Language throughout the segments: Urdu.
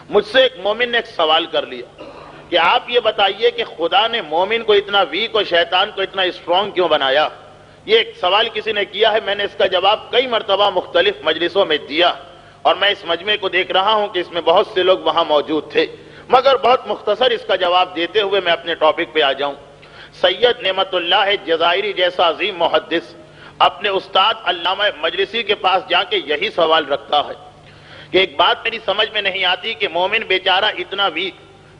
مجھ سے ایک مومن نے ایک سوال کر لیا کہ آپ یہ بتائیے کہ خدا نے مومن کو اتنا ویک اور شیطان کو اتنا اسٹرانگ کیوں بنایا؟ یہ ایک سوال کسی نے کیا ہے، میں نے اس کا جواب کئی مرتبہ مختلف مجلسوں میں دیا، اور میں اس مجمع کو دیکھ رہا ہوں کہ اس میں بہت سے لوگ وہاں موجود تھے، مگر بہت مختصر اس کا جواب دیتے ہوئے میں اپنے ٹاپک پہ آ جاؤں۔ سید نعمت اللہ جزائری جیسا عظیم محدث اپنے استاد علامہ مجلسی کے پاس جا کے یہی سوال رکھتا ہے کہ ایک بات میری سمجھ میں نہیں آتی کہ مومن بیچارہ اتنا ویک،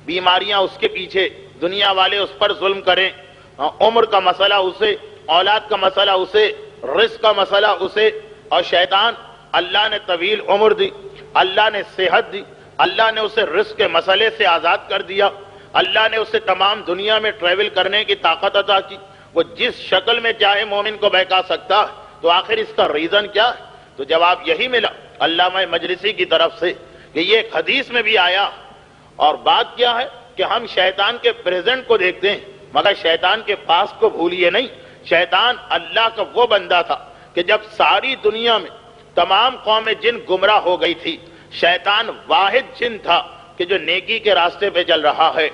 بیماریاں اس کے پیچھے، دنیا والے اس پر ظلم کریں، عمر کا مسئلہ اسے، اولاد کا مسئلہ اسے، رزق کا مسئلہ اسے، اور شیطان اللہ نے طویل عمر دی، اللہ نے صحت دی، اللہ نے اسے رزق کے مسئلے سے آزاد کر دیا، اللہ نے اسے تمام دنیا میں ٹریول کرنے کی طاقت عطا کی، وہ جس شکل میں چاہے مومن کو بہکا سکتا ہے، تو آخر اس کا ریزن کیا ہے؟ تو جواب یہی ملا علامہ مجلسی کی طرف سے کہ یہ ایک حدیث میں بھی آیا، اور بات کیا ہے کہ ہم شیطان کے پریزنٹ کو دیکھتے ہیں مگر شیطان کے پاس کو بھولیے نہیں۔ شیطان اللہ کا وہ بندہ تھا کہ جب ساری دنیا میں تمام قوم جن گمراہ ہو گئی تھی، شیطان واحد جن تھا کہ جو نیکی کے راستے پہ چل رہا ہے۔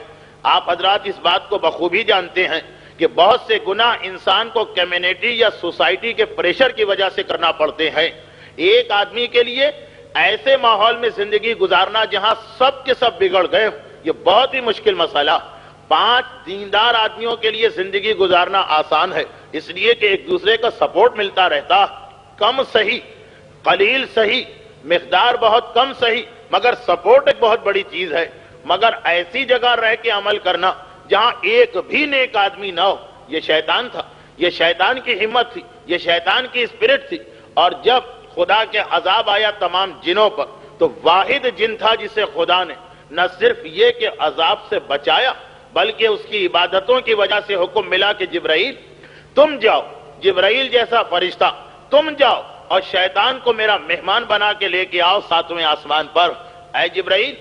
آپ حضرات اس بات کو بخوبی جانتے ہیں کہ بہت سے گناہ انسان کو کمیونٹی یا سوسائٹی کے پریشر کی وجہ سے کرنا پڑتے ہیں۔ ایک آدمی کے لیے ایسے ماحول میں زندگی گزارنا جہاں سب کے سب بگڑ گئے، یہ بہت ہی مشکل مسئلہ۔ 5 دیندار آدمیوں کے لیے زندگی گزارنا آسان ہے، اس لیے کہ ایک دوسرے کا سپورٹ ملتا رہتا، کم صحیح، قلیل صحیح، مقدار بہت کم صحیح، مگر سپورٹ ایک بہت بڑی چیز ہے۔ مگر ایسی جگہ رہ کے عمل کرنا جہاں ایک بھی نیک آدمی نہ ہو، یہ شیطان تھا، یہ شیطان کی ہمت تھی، یہ شیطان کی اسپرٹ تھی۔ اور جب خدا کے عذاب آیا تمام جنوں پر، تو واحد جن تھا جسے خدا نے نہ صرف یہ کہ عذاب سے بچایا، بلکہ اس کی عبادتوں کی وجہ سے حکم ملا کہ جبرائیل تم جاؤ، جبرائیل جیسا فرشتہ تم جاؤ اور شیطان کو میرا مہمان بنا کے لے کے آؤ 7ویں آسمان پر۔ اے جبرائیل،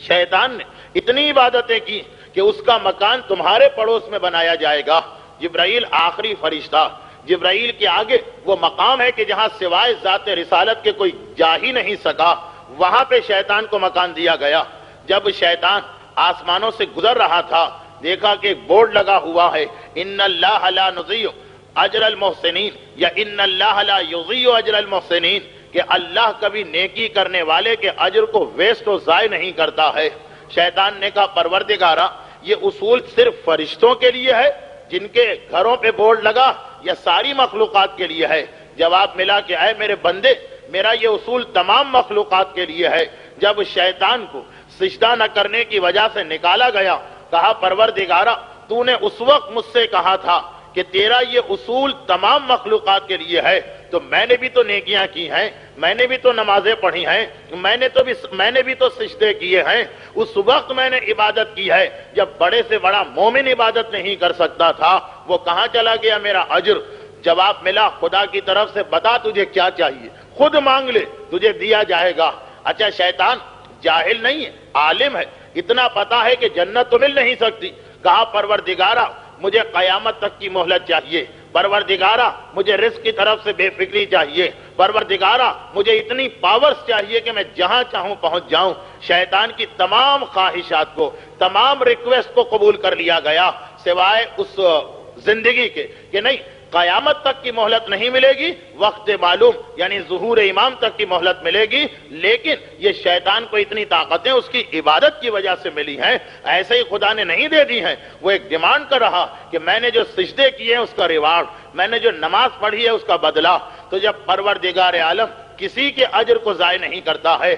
شیطان نے اتنی عبادتیں کی کہ اس کا مکان تمہارے پڑوس میں بنایا جائے گا۔ جبرائیل آخری فرشتہ، جبرائیل کے آگے وہ مقام ہے کہ جہاں سوائے ذات رسالت کے کوئی جا ہی نہیں سکا، وہاں پہ شیطان کو مکان دیا گیا۔ جب شیطان آسمانوں سے گزر رہا تھا، دیکھا کہ ایک بورڈ لگا ہوا ہے، ان اللہ لا نضیع اجر المحسنین، یا ان اللہ لا یضیع اجر المحسنین، کہ اللہ کبھی نیکی کرنے والے کے اجر کو ویسٹ و ضائع نہیں کرتا ہے۔ شیطان نے کہا پروردگارا، یہ اصول صرف فرشتوں کے لیے ہے جن کے گھروں پہ بورڈ لگا، یا ساری مخلوقات کے لیے ہے؟ جواب ملا کہ اے میرے بندے، میرا یہ اصول تمام مخلوقات کے لیے ہے۔ جب شیطان کو سجدہ نہ کرنے کی وجہ سے نکالا گیا، کہا پروردگارا، تو نے اس وقت مجھ سے کہا تھا کہ تیرا یہ اصول تمام مخلوقات کے لیے ہے، تو میں نے بھی تو نیکیاں کی ہیں، میں نے بھی تو نمازیں پڑھی ہیں، میں نے بھی تو سجدے کیے ہیں، اس وقت میں نے عبادت کی ہے جب بڑے سے بڑا مومن عبادت نہیں کر سکتا تھا، وہ کہاں چلا گیا میرا اجر؟ جواب ملا خدا کی طرف سے، بتا تجھے کیا چاہیے، خود مانگ لے تجھے دیا جائے گا۔ اچھا، شیطان جاہل نہیں ہے، عالم ہے، اتنا پتا ہے کہ جنت تو مل نہیں سکتی۔ کہا پروردگارا، مجھے قیامت تک کی مہلت چاہیے، پروردگارا مجھے رزق کی طرف سے بے فکری چاہیے، پروردگارا مجھے اتنی پاورز چاہیے کہ میں جہاں چاہوں پہنچ جاؤں۔ شیطان کی تمام خواہشات کو، تمام ریکویسٹ کو قبول کر لیا گیا، سوائے اس زندگی کے کہ نہیں، قیامت تک کی مہلت نہیں ملے گی، وقت معلوم یعنی ظہور امام تک کی مہلت ملے گی، لیکن یہ شیطان کو اتنی طاقتیں اس کی عبادت کی وجہ سے ملی ہیں، ایسے ہی خدا نے نہیں دے دی ہیں۔ وہ ایک ڈیمانڈ کر رہا کہ میں نے جو سجدے کیے ہیں اس کا ریوارڈ، میں نے جو نماز پڑھی ہے اس کا بدلہ۔ تو جب پروردگار عالم کسی کے اجر کو ضائع نہیں کرتا ہے،